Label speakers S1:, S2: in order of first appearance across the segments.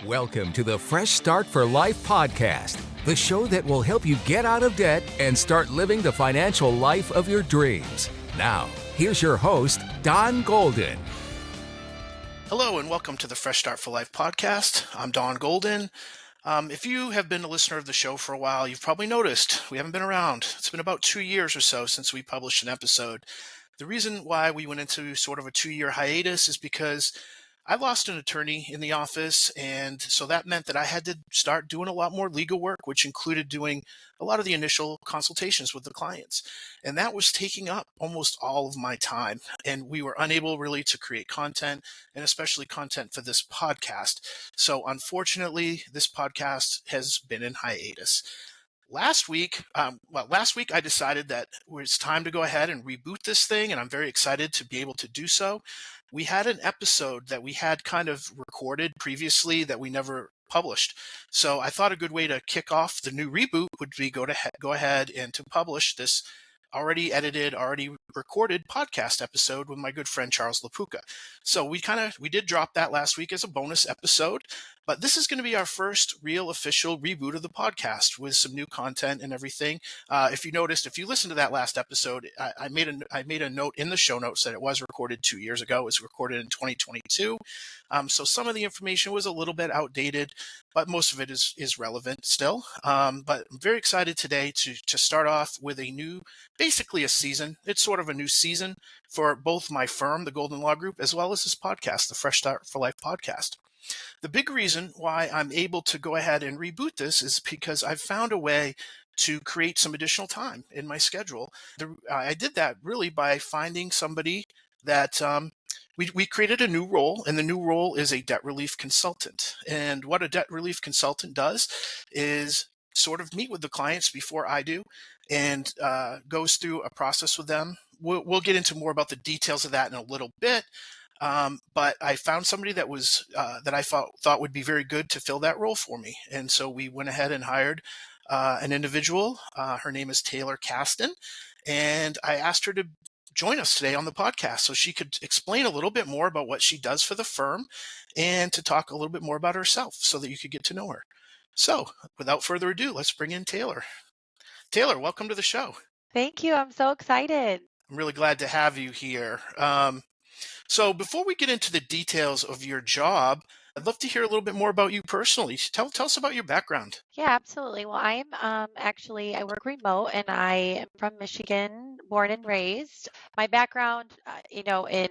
S1: Welcome to the Fresh Start for Life podcast, the show that will help you get out of debt and start living the financial life of your dreams. Now, here's your host, Don Golden.
S2: Hello and welcome to the Fresh Start for Life podcast. I'm Don Golden. If you have been a listener of the show for a while, you've probably noticed we haven't been around. It's been about 2 years or so since we published an episode. The reason why we went into sort of a 2-year hiatus is because I lost an attorney in the office, and so that meant that I had to start doing a lot more legal work, which included doing a lot of the initial consultations with the clients. And that was taking up almost all of my time, and we were unable really to create content, and especially content for this podcast. So unfortunately, this podcast has been in hiatus. Last week I decided that it's time to go ahead and reboot this thing, and I'm very excited to be able to do so. We had an episode that we had kind of recorded previously that we never published. So I thought a good way to kick off the new reboot would be go ahead and to publish this already edited, already recorded podcast episode with my good friend Charles LaPuca. So we did drop that last week as a bonus episode, but this is going to be our first real official reboot of the podcast with some new content and everything. If you noticed, if you listened to that last episode, I made a note in the show notes that it was recorded 2 years ago. It was recorded in 2022. So some of the information was a little bit outdated, but most of it is relevant still. But I'm very excited today to start off with basically a season. It's sort of a new season for both my firm, the Golden Law Group, as well as this podcast, the Fresh Start for Life podcast. The big reason why I'm able to go ahead and reboot this is because I've found a way to create some additional time in my schedule. I did that really by finding somebody that we created a new role, and the new role is a debt relief consultant. And what a debt relief consultant does is sort of meet with the clients before I do and goes through a process with them. We'll get into more about the details of that in a little bit. But I found somebody that was that I thought would be very good to fill that role for me. And so we went ahead and hired an individual. Her name is Taylor Caston. And I asked her to join us today on the podcast so she could explain a little bit more about what she does for the firm and to talk a little bit more about herself so that you could get to know her. So without further ado, let's bring in Taylor. Taylor, welcome to the show.
S3: Thank you. I'm so excited.
S2: I'm really glad to have you here. So before we get into the details of your job, I'd love to hear a little bit more about you personally. Tell us about your background.
S3: Yeah, absolutely. Well, I'm actually, I work remote and I am from Michigan, born and raised. My background, in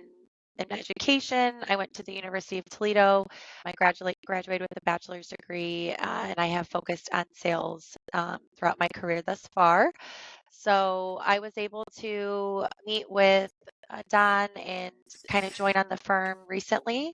S3: education, I went to the University of Toledo. I graduated with a bachelor's degree, and I have focused on sales throughout my career thus far. So I was able to meet with Don and kind of join on the firm recently.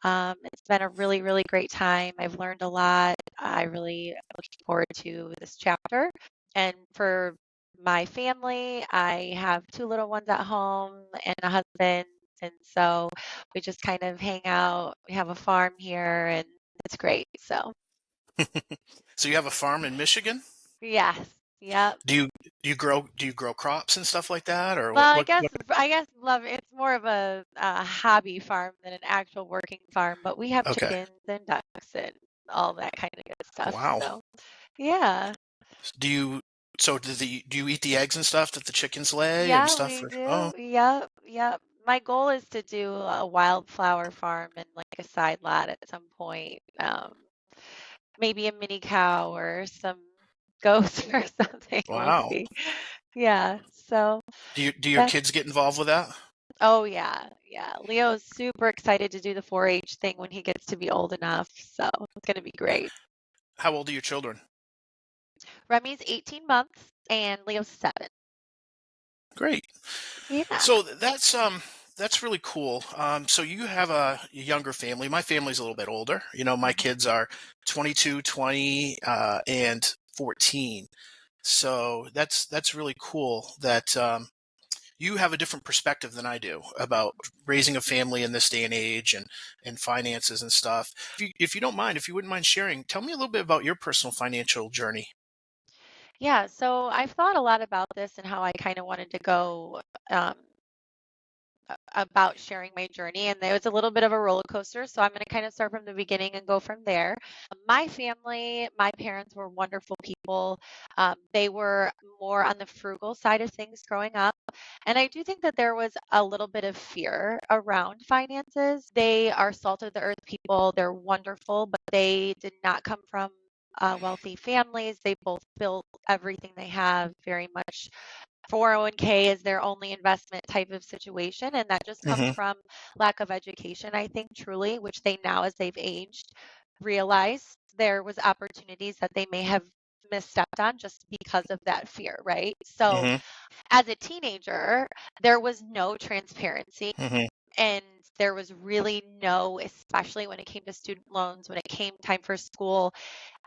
S3: It's been a really, really great time. I've learned a lot. I really am looking forward to this chapter. And for my family, I have 2 little ones at home and a husband. And so we just kind of hang out. We have a farm here and it's great. So,
S2: So you have a farm in Michigan?
S3: yes. Yep.
S2: Do you grow crops and stuff like that, or
S3: Well,
S2: what?
S3: I guess love it's more of a hobby farm than an actual working farm, but we have
S2: Okay.
S3: chickens and ducks and all that kind of good stuff.
S2: Wow.
S3: So, yeah.
S2: Do you eat the eggs and stuff that the chickens lay and
S3: Yeah,
S2: stuff?
S3: we
S2: Oh,
S3: do. Yep, yep. My goal is to do a wildflower farm and like a side lot at some point. Maybe a mini cow or some goats or something. We'll
S2: wow.
S3: see. Yeah. So
S2: Do your
S3: that,
S2: kids get involved with that?
S3: oh yeah, yeah. Leo's super excited to do the 4-H thing when he gets to be old enough. So it's gonna be great.
S2: How old are your children?
S3: Remy's 18 months and Leo's 7.
S2: Great.
S3: Yeah.
S2: So that's really cool. So you have a younger family. My family's a little bit older. My kids are 22, 20, and 14. So that's really cool that you have a different perspective than I do about raising a family in this day and age and finances and stuff. If you don't mind, if you wouldn't mind sharing, tell me a little bit about your personal financial journey.
S3: Yeah, so I've thought a lot about this and how I kind of wanted to go. Um, about sharing my journey, and it was a little bit of a roller coaster. So I'm going to kind of start from the beginning and go from there. My family, my parents were wonderful people. They were more on the frugal side of things growing up. And I do think that there was a little bit of fear around finances. They are salt of the earth people. They're wonderful, but they did not come from wealthy families. They both built everything they have very much 401k is their only investment type of situation. And that just comes
S2: Hmm.
S3: from lack of education, I think, truly, which they now, as they've aged, realize there was opportunities that they may have misstepped on just because of that fear, right? So
S2: Hmm.
S3: as a teenager, there was no transparency.
S2: Hmm.
S3: And there was really no, especially when it came to student loans, when it came time for school,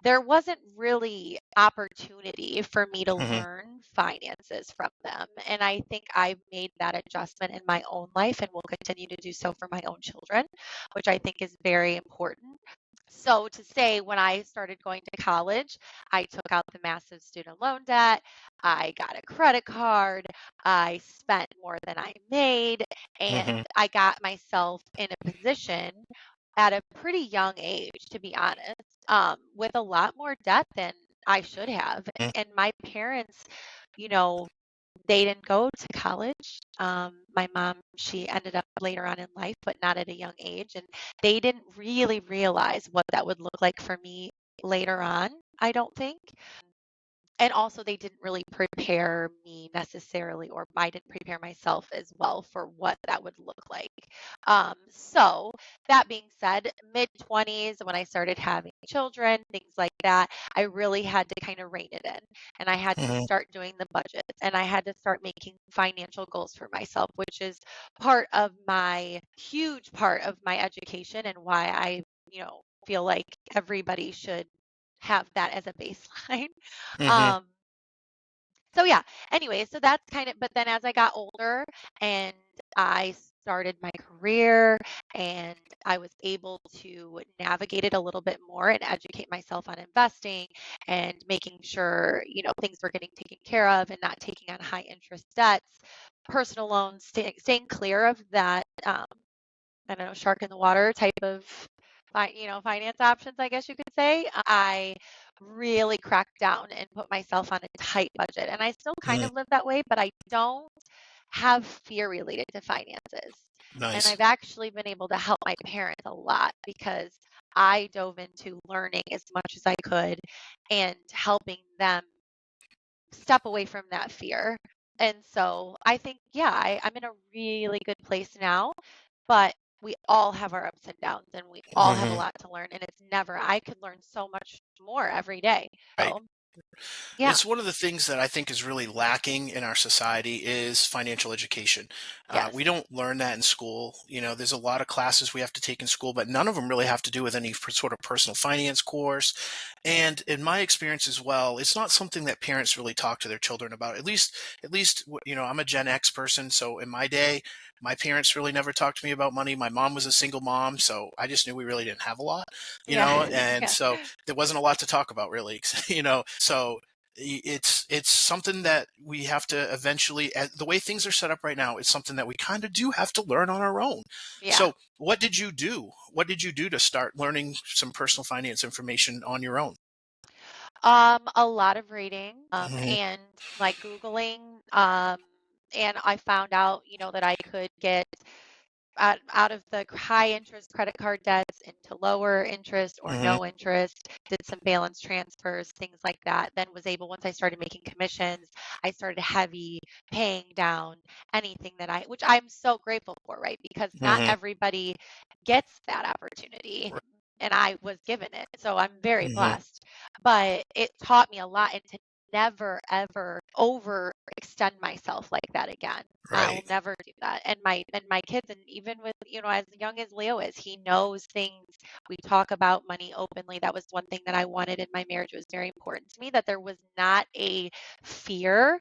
S3: there wasn't really opportunity for me to
S2: Hmm.
S3: learn finances from them. And I think I've made that adjustment in my own life and will continue to do so for my own children, which I think is very important. So to say, when I started going to college, I took out the massive student loan debt. I got a credit card. I spent more than I made. And
S2: Hmm.
S3: I got myself in a position at a pretty young age, to be honest, with a lot more debt than I should have. And my parents, you know, they didn't go to college. My mom, she ended up later on in life, but not at a young age. And they didn't really realize what that would look like for me later on, I don't think. And also, they didn't really prepare me necessarily, or I didn't prepare myself as well for what that would look like. So, that being said, mid 20s, when I started having children, things like that, I really had to kind of rein it in. And I had to
S2: Hmm.
S3: start doing the budgets, and I had to start making financial goals for myself, which is part of my huge part of my education and why I, feel like everybody should have that as a baseline.
S2: Hmm.
S3: Um, so yeah, anyway, so that's kind of, but then as I got older and I started my career and I was able to navigate it a little bit more and educate myself on investing and making sure, things were getting taken care of and not taking on high interest debts, personal loans, staying clear of that, I don't know, shark in the water type of finance options, I guess you could say. I really cracked down and put myself on a tight budget. And I still kind
S2: Hmm.
S3: of live that way, but I don't have fear related to finances. And
S2: Nice.
S3: I've actually been able to help my parents a lot because I dove into learning as much as I could and helping them step away from that fear. And so I think, yeah, I'm in a really good place now, but we all have our ups and downs and we all have a
S2: Hmm.
S3: lot to learn. And it's never, I could learn so much more every day.
S2: Right.
S3: So, yeah,
S2: It's one of the things that I think is really lacking in our society is financial education. We
S3: yes,
S2: don't learn that in school. There's a lot of classes we have to take in school, but none of them really have to do with any sort of personal finance course. And in my experience as well, it's not something that parents really talk to their children about. At least, I'm a Gen X person, so in my day, my parents really never talked to me about money. My mom was a single mom, so I just knew we really didn't have a lot,
S3: yeah,
S2: and
S3: yeah,
S2: so there wasn't a lot to talk about really, so it's something that we have to eventually, the way things are set up right now, it's something that we kind of do have to learn on our own.
S3: yeah.
S2: So what did you do to start learning some personal finance information on your own?
S3: A lot of reading,
S2: Hmm.
S3: and like Googling, and I found out, that I could get out of the high interest credit card debts into lower interest or
S2: Hmm.
S3: no interest, did some balance transfers, things like that. Then was able, once I started making commissions, I started heavy paying down anything which I'm so grateful for, right? Because not
S2: Hmm.
S3: everybody gets that opportunity. And I was given it. So I'm very
S2: Hmm.
S3: blessed. But it taught me a lot and to never, ever overextend myself like that again. I will
S2: Right.
S3: never do that. And my kids, and even with, as young as Leo is, he knows things. We talk about money openly. That was one thing that I wanted in my marriage. It was very important to me that there was not a fear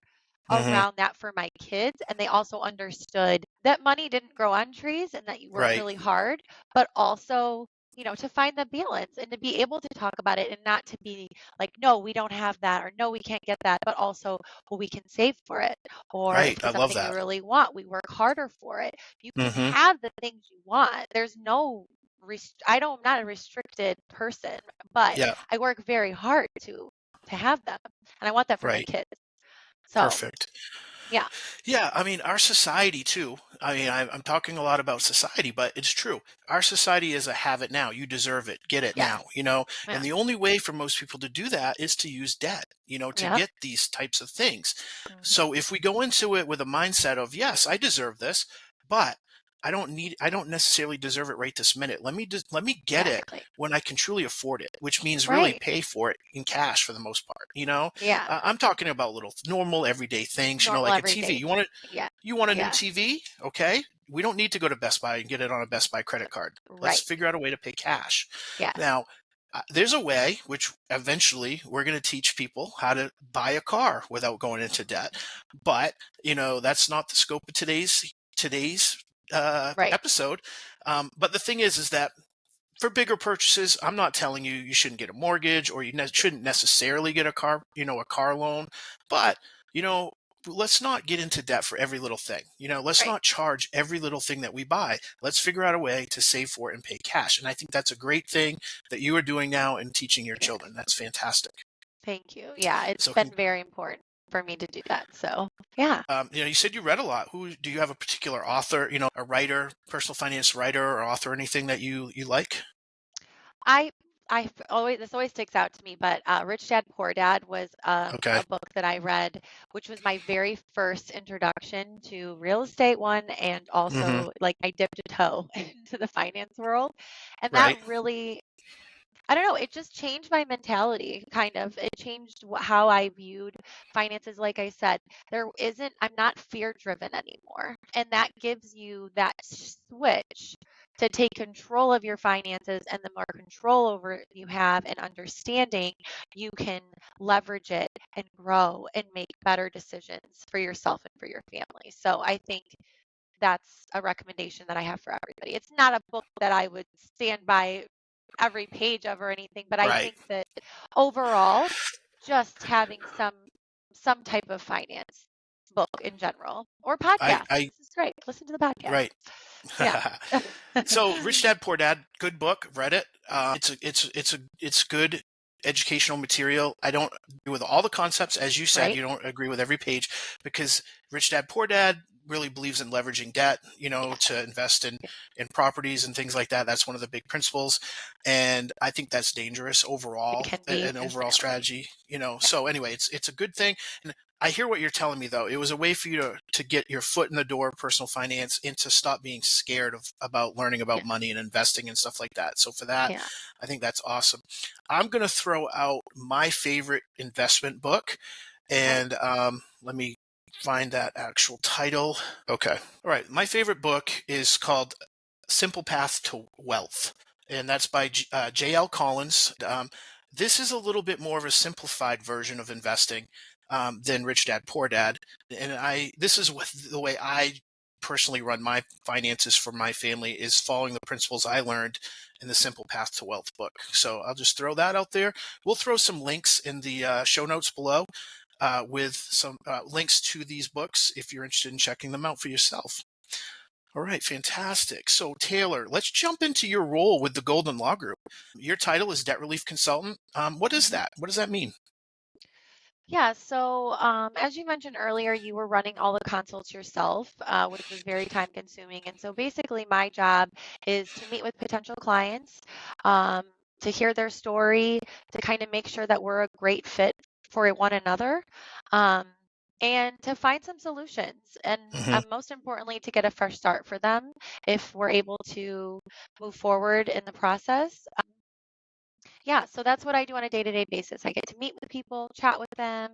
S2: Hmm.
S3: around that for my kids. And they also understood that money didn't grow on trees and that you work
S2: Right.
S3: really hard, but also to find the balance and to be able to talk about it and not to be like, no, we don't have that, or no, we can't get that, but also, well, we can save for it. Or if
S2: Right. I
S3: it's
S2: love
S3: something we
S2: that.
S3: really want, we work harder for it. You can
S2: Hmm.
S3: have the things you want. There's no I'm not a restricted person, but
S2: Yeah.
S3: I work very hard to have them, and I want that for my
S2: Right.
S3: kids. So,
S2: Perfect.
S3: yeah,
S2: Yeah, I mean, our society too. I mean, I'm talking a lot about society, but it's true. Our society is a have it now. You deserve it. Get it
S3: yes,
S2: now, you know?
S3: yeah,
S2: And the only way for most people to do that is to use debt, to
S3: yep,
S2: get these types of things.
S3: hmm,
S2: So if we go into it with a mindset of, yes, I deserve this, but I don't necessarily deserve it right this minute. Let me get it
S3: exactly,
S2: when I can truly afford it, which means really
S3: right,
S2: pay for it in cash for the most part.
S3: yeah,
S2: I'm talking about little normal everyday things,
S3: normal
S2: like a TV.
S3: everyday,
S2: You
S3: yeah,
S2: want a new
S3: yeah,
S2: TV? Okay. We don't need to go to Best Buy and get it on a Best Buy credit card. Let's
S3: right,
S2: figure out a way to pay cash.
S3: yes,
S2: Now, there's a way which eventually we're going to teach people how to buy a car without going into debt.
S3: mhm,
S2: But, that's not the scope of today's
S3: right,
S2: episode. But the thing is that for bigger purchases, I'm not telling you you shouldn't get a mortgage or you shouldn't necessarily get a car loan, but you know, let's not get into debt for every little thing. Let's
S3: right,
S2: not charge every little thing that we buy. Let's figure out a way to save for it and pay cash. And I think that's a great thing that you are doing now and teaching your
S3: yeah.
S2: children. That's fantastic.
S3: Thank you. Yeah, it's
S2: So,
S3: been very important for me to do that. So, yeah.
S2: you said you read a lot. Who do you have a particular author? A writer, personal finance writer or author, anything that you like?
S3: I I always this always sticks out to me, but Rich Dad Poor Dad was
S2: Okay.
S3: a book that I read, which was my very first introduction to real estate one, and
S2: Hmm.
S3: also like I dipped a toe into the finance world, and that
S2: Right.
S3: really I don't know, it just changed my mentality, kind of. It changed how I viewed finances. Like I said, I'm not fear driven anymore. And that gives you that switch to take control of your finances. And the more control over you have and understanding, you can leverage it and grow and make better decisions for yourself and for your family. So I think that's a recommendation that I have for everybody. It's not a book that I would stand by every page of or anything, but I
S2: Right.
S3: think that overall, just having some type of finance book in general or podcast.
S2: I
S3: This is great. Listen to the podcast.
S2: right.
S3: Yeah.
S2: So Rich Dad Poor Dad, good book. Read it. It's good educational material. I don't agree with all the concepts, as you said.
S3: Right?
S2: You don't agree with every page because Rich Dad Poor Dad really believes in leveraging debt.
S3: Yes.
S2: To invest in properties and things like that. That's one of the big principles, and I think that's dangerous
S3: It
S2: overall,
S3: can be
S2: an overall
S3: definitely.
S2: strategy.
S3: Yeah.
S2: So anyway, it's a good thing. And I hear what you're telling me though. It was a way for you to get your foot in the door of personal finance and to stop being scared of about learning about
S3: Yeah.
S2: money and investing and stuff like that. So for that,
S3: Yeah.
S2: I think that's awesome. I'm going to throw out my favorite investment book,
S3: Okay.
S2: and let me find that actual title. Okay. All right. My favorite book is called Simple Path to Wealth, and that's by J.L. Collins. This is a little bit more of a simplified version of investing than Rich Dad Poor Dad, and this is the way I personally run my finances for my family is following the principles I learned in the Simple Path to Wealth book. So I'll just throw that out there. We'll throw some links in the show notes below with some links to these books if you're interested in checking them out for yourself. All right, fantastic. So, Taylor, let's jump into your role with the Golden Law Group. Your title is Debt Relief Consultant. What is
S3: Mhm.
S2: that? What does that mean?
S3: Yeah, so as you mentioned earlier, you were running all the consults yourself, which was very time consuming. And so basically, my job is to meet with potential clients, um, to hear their story, to kind of make sure that we're a great fit for one another, um, and to find some solutions. And
S2: Hmm.
S3: most importantly, to get a fresh start for them if we're able to move forward in the process. Yeah, so that's what I do on a day-to-day basis. I get to meet with people, chat with them,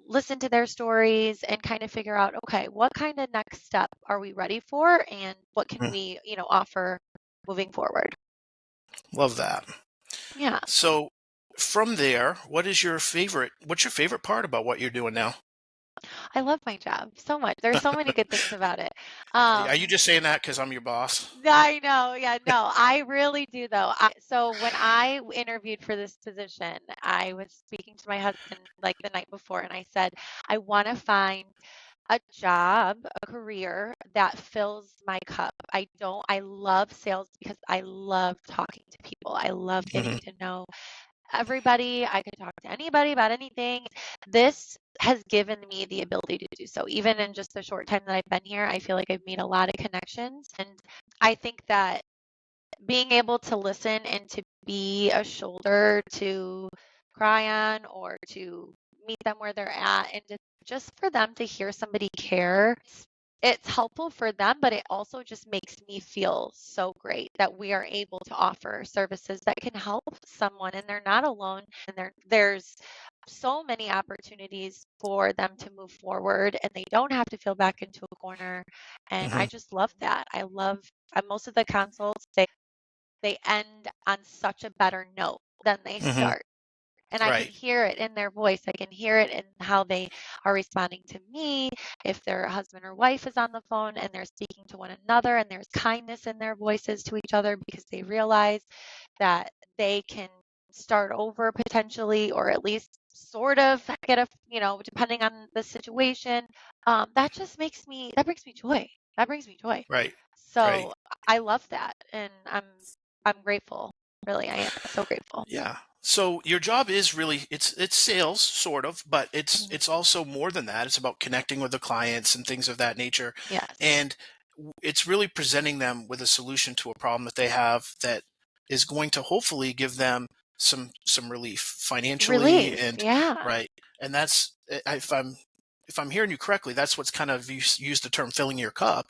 S3: listen to their stories and kind of figure out, okay, what kind of next step are we ready for and what can we, offer moving forward?
S2: Love that.
S3: Yeah.
S2: So, from there, what's your favorite part about what you're doing now?
S3: I love my job so much. There's so many good things about it.
S2: Are you just saying that because I'm your boss?
S3: I know. Yeah, no, I really do though. So when I interviewed for this position, I was speaking to my husband like the night before and I said, I want to find a job, a career that fills my cup. I love sales because I love talking to people. I love getting
S2: Hmm.
S3: to know everybody. I could talk to anybody about anything. This has given me the ability to do so. Even in just the short time that I've been here, I feel like I've made a lot of connections. And I think that being able to listen and to be a shoulder to cry on or to meet them where they're at and just for them to hear somebody care, it's helpful for them, but it also just makes me feel so great that we are able to offer services that can help someone and they're not alone and there's so many opportunities for them to move forward and they don't have to feel back into a corner. And I
S2: Hmm.
S3: just love that. I love most of the consults, they end on such a better note than they
S2: Hmm.
S3: start. And I can
S2: Right.
S3: hear it in their voice. I can hear it in how they are responding to me. If their husband or wife is on the phone and they're speaking to one another and there's kindness in their voices to each other because they realize that they can start over potentially or at least sort of get depending on the situation. That just that brings me joy. That brings me joy.
S2: Right. Right.
S3: So I love that. And I'm grateful. Really, I am so grateful.
S2: Yeah. So your job is really it's sales sort of, but
S3: Mhm.
S2: it's also more than that. It's about connecting with the clients and things of that nature.
S3: Yes.
S2: And it's really presenting them with a solution to a problem that they have that is going to hopefully give them some relief financially
S3: Relief.
S2: and
S3: Yeah.
S2: right. And that's if I'm hearing you correctly, that's what's kind of used the term filling your cup.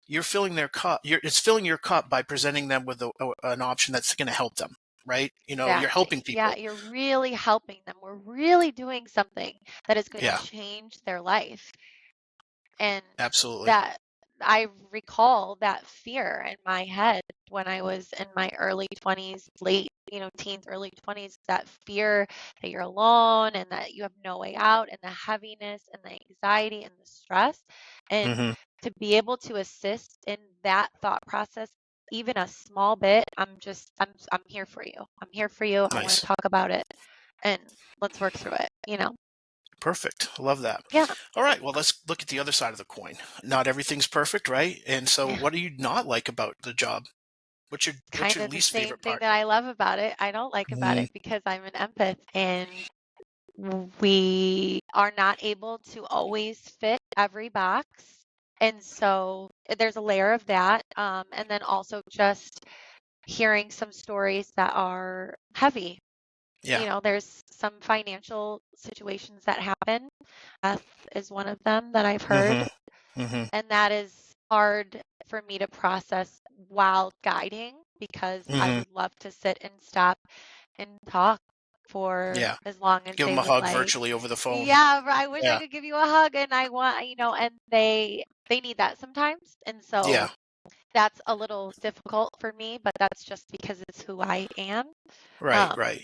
S2: You're filling their cup. It's filling your cup by presenting them with an option that's going to help them, right? You're helping
S3: Exactly. Yeah,
S2: people.
S3: you're really helping them. We're really doing something that is going to
S2: Yeah,
S3: change their life. And
S2: absolutely.
S3: that I recall that fear in my head when I was in my early 20s, late, teens, early 20s, that fear that you're alone and that you have no way out and the heaviness and the anxiety and the stress. And
S2: Hmm.
S3: to be able to assist in that thought process even a small bit, I'm here for you. I'm here for you. I want to
S2: Nice.
S3: talk about it and let's work through it.
S2: Perfect. I love that.
S3: Yeah.
S2: All right. Well, let's look at the other side of the coin. Not everything's perfect, right? And so,
S3: Yeah.
S2: what do you not like about the job? What's
S3: Kind
S2: your
S3: of the
S2: least
S3: same
S2: favorite
S3: thing
S2: part?
S3: that I love about it, I don't like about
S2: Mm,
S3: it because I'm an empath and we are not able to always fit every box. And so there's a layer of that. And then also just hearing some stories that are heavy.
S2: yeah.
S3: There's some financial situations that happen. Death is one of them that I've heard.
S2: Hmm. Hmm.
S3: And that is hard for me to process while guiding because I
S2: Hmm.
S3: would love to sit and stop and talk for
S2: Yeah.
S3: as long as
S2: Give
S3: they
S2: them a
S3: would
S2: hug
S3: like.
S2: virtually over the phone.
S3: Yeah, I wish I
S2: Yeah.
S3: could give you a hug and I want, and they need that sometimes. And so
S2: Yeah.
S3: that's a little difficult for me, but that's just because it's who I am.
S2: Right.
S3: Um,
S2: Right.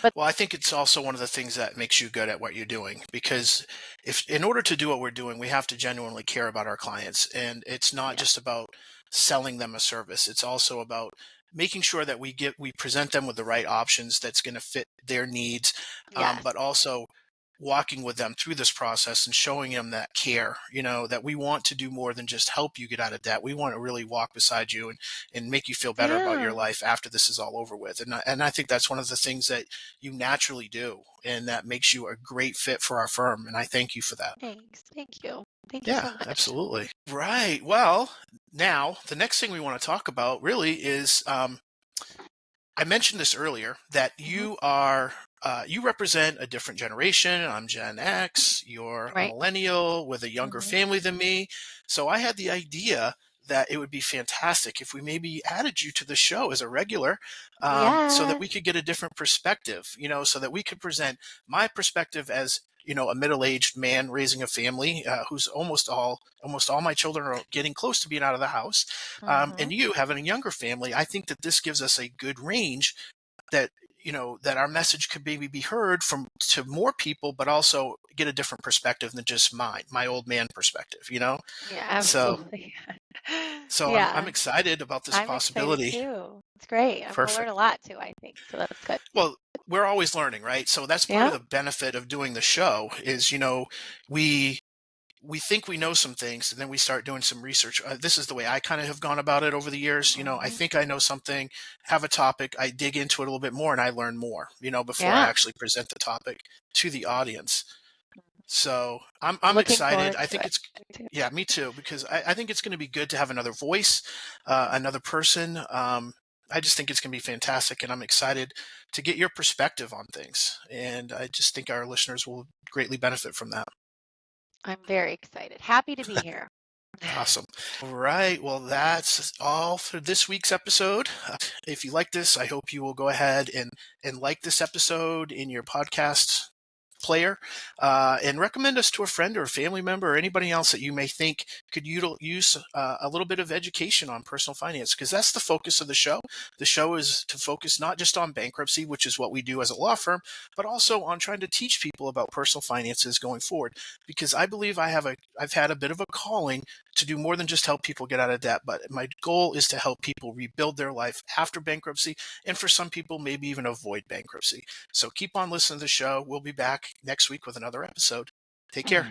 S3: but
S2: Well, I think it's also one of the things that makes you good at what you're doing because if in order to do what we're doing, we have to genuinely care about our clients. And it's not
S3: yeah,
S2: just about selling them a service. It's also about making sure that we present them with the right options that's going to fit their needs,
S3: yes.
S2: but also walking with them through this process and showing them that care, that we want to do more than just help you get out of debt. We want to really walk beside you and make you feel better about your
S3: Yeah.
S2: life after this is all over with. And I think that's one of the things that you naturally do. And that makes you a great fit for our firm. And I thank you for that.
S3: Thanks. Thank you. Thank you
S2: Yeah,
S3: so much.
S2: absolutely. Right. Well, now the next thing we want to talk about really is I mentioned this earlier that
S3: Hmm.
S2: you represent a different generation. I'm Gen X. You're a
S3: Right.
S2: millennial with a younger
S3: Hmm.
S2: family than me. So I had the idea that it would be fantastic if we maybe added you to the show as a regular, so that
S3: Yes.
S2: we could get a different perspective. So that we could present my perspective as a middle-aged man raising a family, who's almost all my children are getting close to being out of the house,
S3: Hmm.
S2: and you having a younger family. I think that this gives us a good range that that our message could maybe be heard to more people, but also get a different perspective than just my old man perspective.
S3: Yeah,
S2: So,
S3: absolutely.
S2: so I'm
S3: Yeah,
S2: excited about this
S3: I'm excited
S2: possibility.
S3: too. It's great. I'm gonna learn a
S2: Perfect.
S3: lot too, I think. So that's good.
S2: Well, we're always learning, right? So that's part of
S3: Yeah.
S2: the benefit of doing the show is, we we think we know some things and then we start doing some research. This is the way I kind of have gone about it over the years. I
S3: Hmm.
S2: think I know something, have a topic, I dig into it a little bit more and I learn more, before I
S3: Yeah.
S2: actually present the topic to the audience. So I'm
S3: Looking
S2: excited.
S3: forward
S2: I
S3: to
S2: think
S3: it.
S2: it's,
S3: Me too.
S2: yeah, me too, because I think it's going to be good to have another voice, another person. I just think it's going to be fantastic, and I'm excited to get your perspective on things. And I just think our listeners will greatly benefit from that.
S3: I'm very excited. Happy to be here.
S2: Awesome. All right. Well, that's all for this week's episode. If you like this, I hope you will go ahead and like this episode in your podcast player, and recommend us to a friend or a family member or anybody else that you may think could use a little bit of education on personal finance, because that's the focus of the show. The show is to focus not just on bankruptcy, which is what we do as a law firm, but also on trying to teach people about personal finances going forward, because I believe I've had a bit of a calling to do more than just help people get out of debt, but my goal is to help people rebuild their life after bankruptcy, and for some people, maybe even avoid bankruptcy. So keep on listening to the show. We'll be back next week with another episode. Take care.